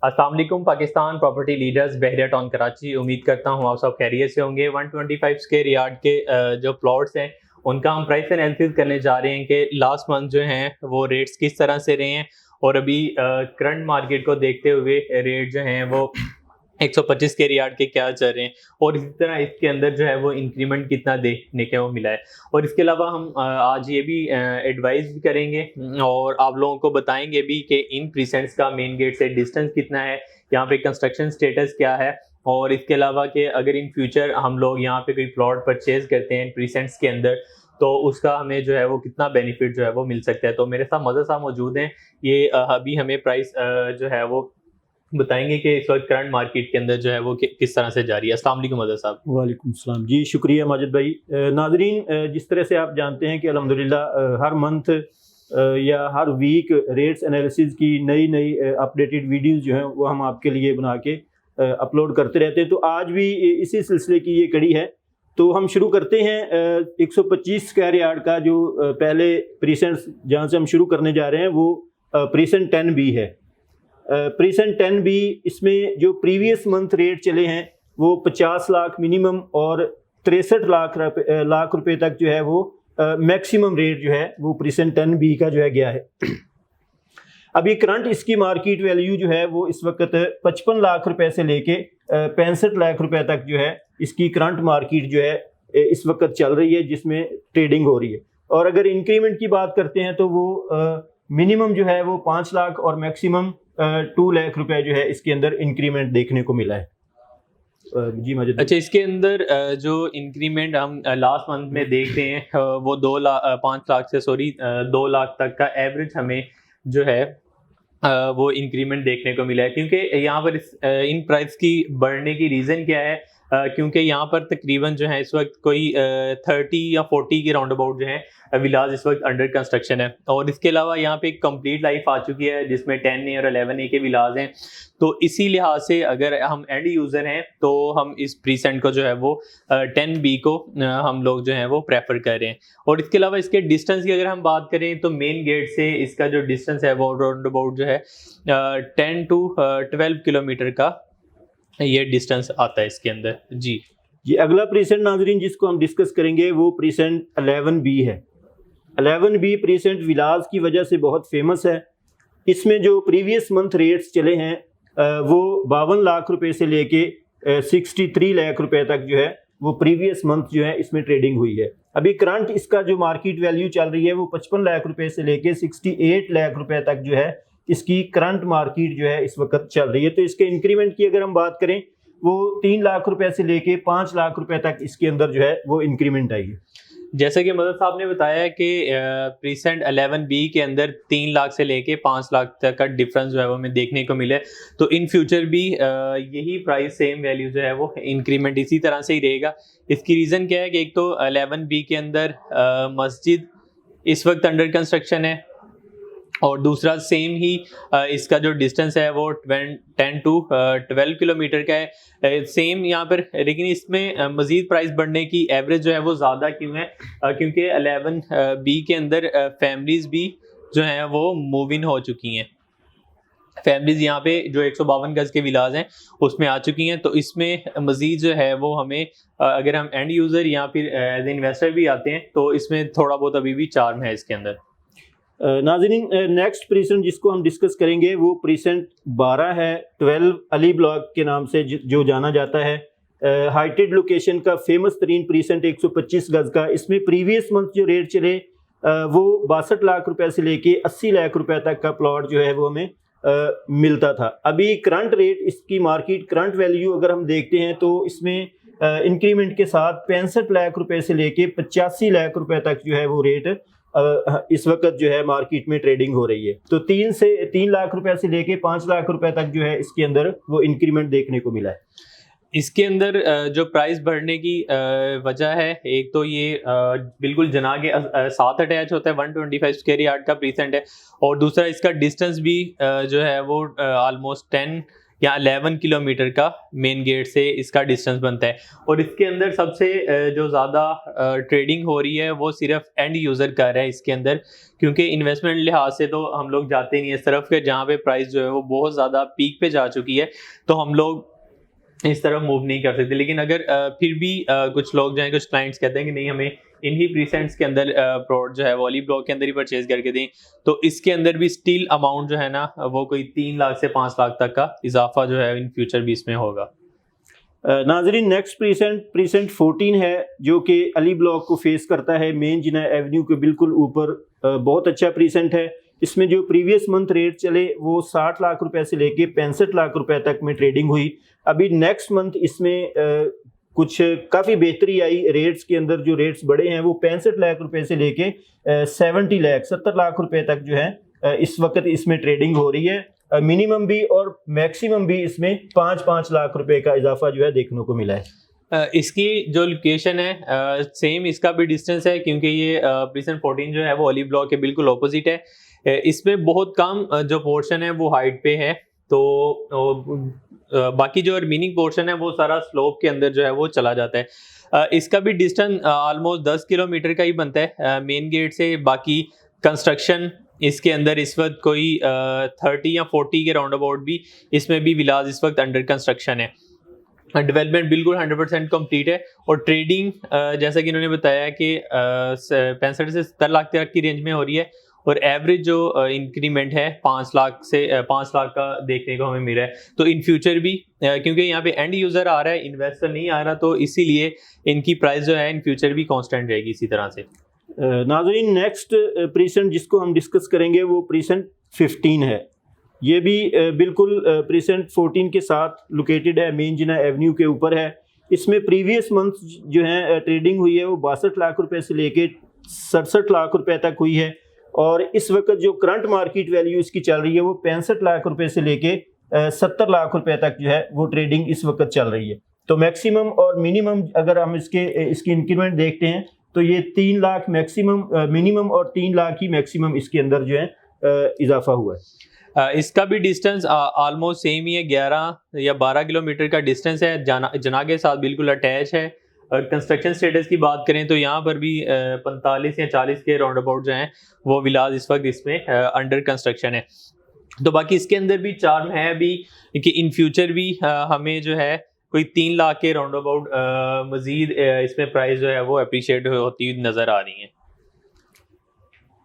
अस्सलाम वालेकुम Pakistan property leaders बहरिया town Karachi. उम्मीद करता हूँ आप सब खैरियत से होंगे। 125 स्क्वायर यार्ड के जो प्लॉट्स हैं उनका हम प्राइस एनालिसिस करने जा रहे हैं कि लास्ट मंथ जो हैं वो रेट्स किस तरह से रहे हैं और अभी करंट मार्केट को देखते हुए रेट जो हैं वो 125 के रियार्ड के क्या चल रहे हैं और इसी तरह इसके अंदर जो है वो इंक्रीमेंट कितना देखने को मिला है। और इसके अलावा हम आज ये भी एडवाइस भी करेंगे और आप लोगों को बताएंगे भी कि इन प्रीसेंट्स का मेन गेट से डिस्टेंस कितना है, यहाँ पे कंस्ट्रक्शन स्टेटस क्या है, और इसके अलावा कि अगर इन फ्यूचर हम लोग यहाँ पे कोई प्लॉट परचेज करते हैं प्रीसेंट्स के अंदर तो उसका हमें जो है वो कितना बेनिफिट जो है वो मिल सकता है। तो मेरे साथ मदद साहब मौजूद हैं, ये अभी हमें प्राइस जो है वो बताएंगे कि इस वक्त करंट मार्केट के अंदर जो है वो किस तरह से जारी है। अस्सलाम वालेकुम मदद साहब। वालेकुम सलाम जी, शुक्रिया माजिद भाई। नाजरीन, जिस तरह से आप जानते हैं कि अल्हम्दुलिल्लाह हर मंथ या हर वीक रेट्स एनालिसिस की नई अपडेटेड वीडियोस जो हैं वो हम आपके लिए बना के अपलोड करते रहते हैं। तो आज भी इसी सिलसिले की ये कड़ी है। तो हम शुरू करते हैं 125 स्क्वायर यार्ड का जो पहले प्रीसेंट जहाँ से हम शुरू करने जा रहे हैं वो प्रीसेंट 10B है। प्रीसेंट 10B इसमें जो प्रीवियस मंथ रेट चले हैं वो 50 लाख मिनिमम और 63 लाख रुपए तक जो है वो मैक्सिमम रेट जो है वो प्रीसेंट 10B का जो है गया है। अभी करंट इसकी मार्केट वैल्यू जो है वो इस वक्त 55 लाख रुपए से लेके 65 लाख रुपए तक जो है इसकी करंट मार्केट जो है इस वक्त चल रही है, जिसमें ट्रेडिंग हो रही है। और अगर इंक्रीमेंट की बात करते हैं तो वो मिनिमम जो है वो 5 लाख और मैक्सिमम 2 लाख रुपए जो है इसके अंदर इंक्रीमेंट देखने को मिला है। जी माजिद। अच्छा, इसके अंदर जो इंक्रीमेंट हम लास्ट मंथ में देखते हैं वो 5 लाख से 2 लाख तक का एवरेज हमें जो है वो इंक्रीमेंट देखने को मिला है। क्योंकि यहाँ पर इन प्राइस की बढ़ने की रीज़न क्या है, क्योंकि यहाँ पर तकरीबन जो है इस वक्त कोई 30 या 40 के राउंड अबाउट जो है विलाज इस वक्त अंडर कंस्ट्रक्शन है। और इसके अलावा यहाँ पे एक कंप्लीट लाइफ आ चुकी है जिसमें 10A और 11A के विलाज हैं। तो इसी लिहाज से अगर हम एंड यूज़र हैं तो हम इस प्रीसेंट को जो है वो 10B को हम लोग जो है वो प्रेफर कर रहे हैं। और इसके अलावा इसके डिस्टेंस की अगर हम बात करें तो मेन गेट से इसका जो डिस्टेंस है वो राउंड अबाउट जो है 10 to 12 किलोमीटर का ये डिस्टेंस आता है इसके अंदर। जी अगला प्रीसेंट नाजरीन जिसको हम डिस्कस करेंगे वो प्रीसेंट 11B है। 11B प्रीसेंट विलास की वजह से बहुत फेमस है। इसमें जो प्रीवियस मंथ रेट्स चले हैं वो 52 लाख रुपए से लेके 63 लाख रुपए तक जो है वो प्रीवियस मंथ जो है इसमें ट्रेडिंग हुई है। अभी करंट इसका जो मार्केट वैल्यू चल रही है वो 55 लाख रुपए से लेके 68 लाख रुपए तक जो है इसकी करंट मार्केट जो है इस वक्त चल रही है। तो इसके इंक्रीमेंट की अगर हम बात करें वो 3 लाख रुपए से लेके 5 लाख रुपए तक इसके अंदर जो है वो इंक्रीमेंट आई है। जैसे कि मदद साहब ने बताया कि प्रीसेंट 11B के अंदर 3 लाख से लेके 5 लाख तक का डिफरेंस जो है वो हमें देखने को मिले। तो इन फ्यूचर भी यही प्राइस सेम वैल्यू जो है वो इंक्रीमेंट इसी तरह से ही रहेगा। इसकी रीज़न क्या है कि एक तो 11B के अंदर मस्जिद इस वक्त अंडर कंस्ट्रक्शन है और दूसरा सेम ही इसका जो डिस्टेंस है वो 10 to 12 किलोमीटर का है सेम यहाँ पर। लेकिन इसमें मज़ीद प्राइस बढ़ने की एवरेज जो है वो ज़्यादा क्यों है, क्योंकि 11B के अंदर फैमिलीज़ भी जो हैं वो मूव इन हो चुकी हैं। फैमिलीज़ यहाँ पे जो 152 गज़ के विलाज हैं उसमें आ चुकी हैं। तो इसमें मज़ीद जो है वो हमें अगर हम एंड यूज़र या फिर एज इन्वेस्टर भी आते हैं तो इसमें थोड़ा बहुत अभी भी चार्म है इसके अंदर। नाज़रीन, नेक्स्ट प्रीसेंट जिसको हम डिस्कस करेंगे वो प्रीसेंट 12 है। 12 अली ब्लॉक के नाम से जो जाना जाता है। हाइटेड लोकेशन का फेमस तरीन प्रीसेंट 125 गज़ का। इसमें प्रीवियस मंथ जो रेट चले वो 62 लाख रुपए से लेके 80 लाख रुपए तक का प्लॉट जो है वो हमें मिलता था। अभी करंट रेट इसकी मार्केट करंट वैल्यू अगर हम देखते हैं तो इसमें इंक्रीमेंट के साथ 65 लाख रुपए से लेके 85 लाख रुपए तक जो है वो रेट इस वक्त जो है मार्केट में ट्रेडिंग हो रही है। तो 3 लाख रुपए से लेके 5 लाख रुपए तक जो है इसके अंदर वो इंक्रीमेंट देखने को मिला है। इसके अंदर जो प्राइस बढ़ने की वजह है, एक तो ये बिल्कुल जना के साथ अटैच होता है, 125 स्क्वायर यार्ड का प्रीसेंट है। और दूसरा इसका डिस्टेंस भी जो है वो ऑलमोस्ट 10 या 11 किलोमीटर का मेन गेट से इसका डिस्टेंस बनता है। और इसके अंदर सबसे जो ज़्यादा ट्रेडिंग हो रही है वो सिर्फ एंड यूज़र कर रहा है इसके अंदर, क्योंकि इन्वेस्टमेंट लिहाज से तो हम लोग जाते नहीं है इस तरफ के, जहाँ पे प्राइस जो है वो बहुत ज़्यादा पीक पे जा चुकी है, तो हम लोग इस तरफ मूव नहीं कर सकते। लेकिन अगर फिर भी कुछ लोग जो हैं, कुछ क्लाइंट्स कहते हैं कि नहीं हमें इन्हीं प्रीसेंट्स के अंदर प्रोडक्ट जो है वो अली ब्लॉक के अंदर ही परचेज करके दें, तो इसके अंदर भी स्टील अमाउंट जो है ना वो कोई 3 लाख से 5 लाख तक का इजाफा जो है इन फ्यूचर भी इसमें होगा। नाजरीन, नेक्स्ट प्रीसेंट 14 है जो कि अली ब्लॉक को फेस करता है मेन जिना एवेन्यू के बिल्कुल ऊपर। बहुत अच्छा प्रीसेंट है। इसमें जो प्रीवियस मंथ रेट चले वो 60 लाख रुपए से लेके 65 लाख रुपए तक में ट्रेडिंग हुई। अभी नेक्स्ट मंथ इसमें कुछ काफ़ी बेहतरी आई। रेट्स के अंदर जो रेट्स बढ़े हैं वो 65 लाख रुपए से लेके 70 लाख रुपए तक जो है इस वक्त इसमें ट्रेडिंग हो रही है। मिनिमम भी और मैक्सिमम भी इसमें 5-5 लाख रुपए का इजाफा जो है देखने को मिला है। इसकी जो लोकेशन है सेम इसका भी डिस्टेंस है, क्योंकि ये प्रीसेंट 14 जो है वो अली ब्लॉक के बिल्कुल ऑपोजिट है। इसमें बहुत कम जो पोर्शन है वो हाइट पे है, तो बाकी जो रिमेनिंग पोर्शन है वो सारा स्लोप के अंदर जो है वो चला जाता है। इसका भी डिस्टेंस ऑलमोस्ट 10 किलोमीटर का ही बनता है मेन गेट से। बाकी कंस्ट्रक्शन इसके अंदर इस वक्त कोई 30 या 40 के राउंड अबाउट भी इसमें भी विलाज इस वक्त अंडर कंस्ट्रक्शन है। डेवलपमेंट बिल्कुल 100% कंप्लीट है। और ट्रेडिंग जैसा कि इन्होंने बताया कि 65 से 70 लाख तक की रेंज में हो रही है, और एवरेज जो इंक्रीमेंट है 5 लाख से 5 लाख का देखने को हमें मिला है। तो इन फ्यूचर भी क्योंकि यहाँ पे एंड यूज़र आ रहा है, इन्वेस्टर नहीं आ रहा, तो इसीलिए इनकी प्राइस जो है इन फ्यूचर भी कांस्टेंट रहेगी इसी तरह से। नाज़रीन, नेक्स्ट प्रीसेंट जिसको हम डिस्कस करेंगे वो प्रीसेंट 15 है। ये भी बिल्कुल प्रीसेंट 14 के साथ लोकेटेड है, मेन जिना एवेन्यू के ऊपर है। इसमें प्रीवियस मंथ जो है ट्रेडिंग हुई है वो 62 लाख रुपए से लेके 67 लाख रुपए तक हुई है। और इस वक्त जो करंट मार्केट वैल्यू इसकी चल रही है वो 65 लाख रुपए से लेके 70 लाख रुपए तक जो है वो ट्रेडिंग इस वक्त चल रही है। तो मैक्सिमम और मिनिमम अगर हम इसकी इंक्रीमेंट देखते हैं तो ये 3 लाख मैक्सिमम, मिनिमम और 3 लाख ही मैक्सिमम इसके अंदर जो है इजाफा हुआ है। इसका भी डिस्टेंस ऑलमोस्ट सेम ही है, 11 या 12 किलोमीटर का डिस्टेंस है। जना के साथ बिल्कुल अटैच है। और कंस्ट्रक्शन स्टेटस की बात करें तो यहाँ पर भी 45 या 40 के राउंड अबाउट जो हैं वो विलाज इस वक्त इसमें अंडर कंस्ट्रक्शन है। तो बाकी इसके अंदर भी चार्म है अभी कि इन फ्यूचर भी हमें जो है कोई 3 लाख के राउंड अबाउट मजीद इसमें प्राइस जो है वो अप्रिशिएट होती हुई नज़र आ रही है।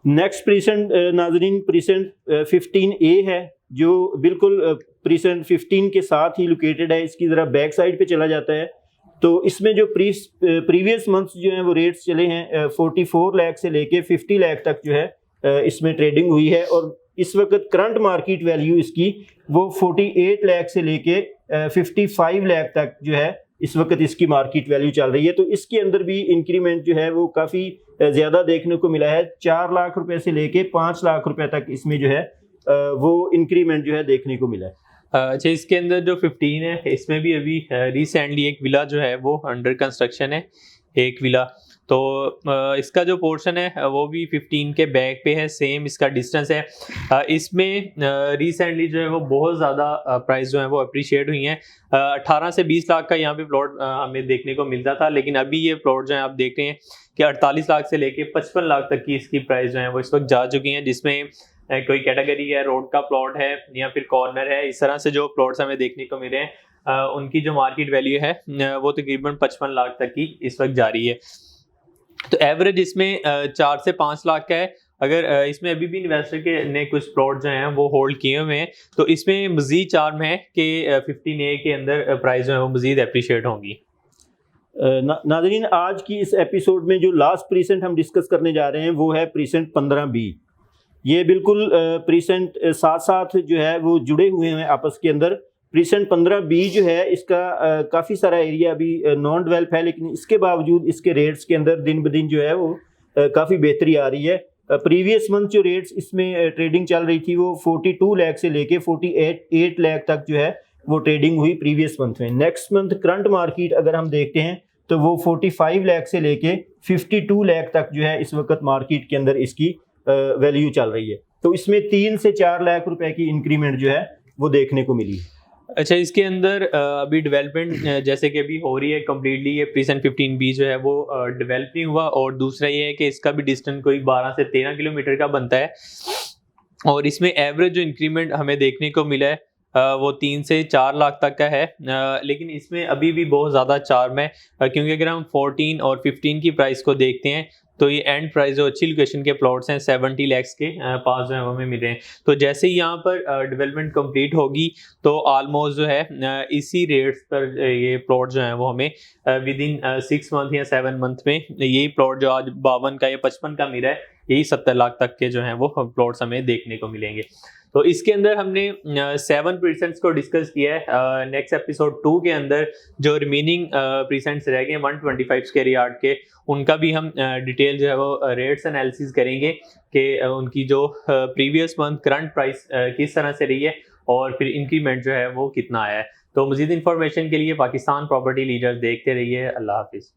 नेक्स्ट प्रीसेंट नाजरीन प्रीसेंट 15A है जो बिल्कुल प्रीसेंट 15 के साथ ही लोकेटेड है। इसकी ज़रा बैक साइड पे चला जाता है तो इसमें जो प्रीवियस मंथ्स जो हैं वो रेट्स चले हैं 44 लाख से लेके 50 लाख तक जो है इसमें ट्रेडिंग हुई है। और इस वक्त करंट मार्केट वैल्यू इसकी वो 48 लाख से लेके 55 लाख तक जो है इस वक्त इसकी मार्केट वैल्यू चल रही है। तो इसके अंदर भी इंक्रीमेंट जो है वो काफ़ी ज़्यादा देखने को मिला है। 4 लाख रुपए से लेके 5 लाख रुपए तक इसमें जो है वो इंक्रीमेंट जो है देखने को मिला है। अच्छा, इसके अंदर जो 15 है इसमें भी अभी रिसेंटली एक विला जो है वो अंडर कंस्ट्रक्शन है, एक विला। तो इसका जो पोर्शन है वो भी 15 के बैक पे है, सेम इसका डिस्टेंस है। इसमें रिसेंटली जो है वो बहुत ज़्यादा प्राइस जो है वो अप्रिशिएट हुई हैं। 18 से 20 लाख का यहाँ पे प्लॉट हमें देखने को मिलता था, लेकिन अभी ये प्लॉट जो है आप देख रहे हैं कि 48 लाख से लेके 55 लाख तक की इसकी प्राइस जो है वो इस वक्त जा चुकी हैं, जिसमें कोई कैटेगरी है, रोड का प्लॉट है या फिर कॉर्नर है। इस तरह से जो प्लॉट्स हमें देखने को मिले हैं उनकी जो मार्केट वैल्यू है वो तकरीबन 55 लाख तक की इस वक्त जा रही है। तो एवरेज इसमें 4 से 5 लाख का है। अगर इसमें अभी भी इन्वेस्टर के ने कुछ प्लॉट जो हैं वो होल्ड किए हुए हैं तो इसमें मजीद चार्म है कि 15A के अंदर प्राइस जो है वो मजीद अप्रिशिएट होंगी। नाज़रीन, आज की इस एपिसोड में जो लास्ट प्रीसेंट हम डिस्कस करने जा रहे हैं वो है प्रीसेंट 15B। ये बिल्कुल प्रीसेंट साथ साथ जो है वो जुड़े हुए हैं आपस के अंदर। प्रीसेंट 15B जो है इसका काफ़ी सारा एरिया अभी नॉन डेवलप है, लेकिन इसके बावजूद इसके रेट्स के अंदर दिन ब दिन जो है वो काफ़ी बेहतरी आ रही है। प्रीवियस मंथ जो रेट्स इसमें ट्रेडिंग चल रही थी वो 42 लाख से लेके 48 लाख तक जो है वो ट्रेडिंग हुई प्रीवियस मंथ में। नेक्स्ट मंथ करंट मार्केट अगर हम देखते हैं तो वो 45 लाख से लेके 52 लाख तक जो है इस वक्त मार्केट के अंदर इसकी वैल्यू चल रही है। तो इसमें 3 से 4 लाख रुपए की इंक्रीमेंट जो है वो देखने को मिली। अच्छा, इसके अंदर अभी डेवलपमेंट जैसे कि अभी हो रही है कम्प्लीटली, ये प्रीसन 15B जो है वो डेवलप नहीं हुआ, और दूसरा ये है कि इसका भी डिस्टेंस कोई 12 से 13 किलोमीटर का बनता है, और इसमें एवरेज जो इंक्रीमेंट हमें देखने को मिला है वो 3 से 4 लाख तक का है। लेकिन इसमें अभी भी बहुत ज़्यादा चार्म है, क्योंकि अगर हम 14 और 15 की प्राइस को देखते हैं तो ये एंड प्राइस जो अच्छी लोकेशन के प्लॉट्स हैं 70 लैक्स के पास जो है वो हमें मिल रहे हैं। तो जैसे ही यहाँ पर डेवलपमेंट कंप्लीट होगी तो ऑलमोस्ट जो है इसी रेट्स पर ये प्लॉट जो है वो हमें विद इन 6 मंथ या 7 मंथ में यही प्लॉट जो आज 52 का या 55 का मिल रहा है, यही 70 लाख तक के जो हैं वो प्लॉट्स हमें देखने को मिलेंगे। तो इसके अंदर हमने 7% को डिस्कस किया है। नेक्स्ट एपिसोड 2 के अंदर जो रिमेनिंग परसेंट्स रह गए 125 स्क्वायर यार्ड के, उनका भी हम डिटेल जो है वो रेट्स एनालिसिस करेंगे कि उनकी जो प्रीवियस मंथ करंट प्राइस किस तरह से रही है और फिर इंक्रीमेंट जो है वो कितना आया है। तो मज़ीद इन्फॉर्मेशन के लिए पाकिस्तान प्रॉपर्टी लीडर्स देखते रहिए। अल्लाह हाफिज़।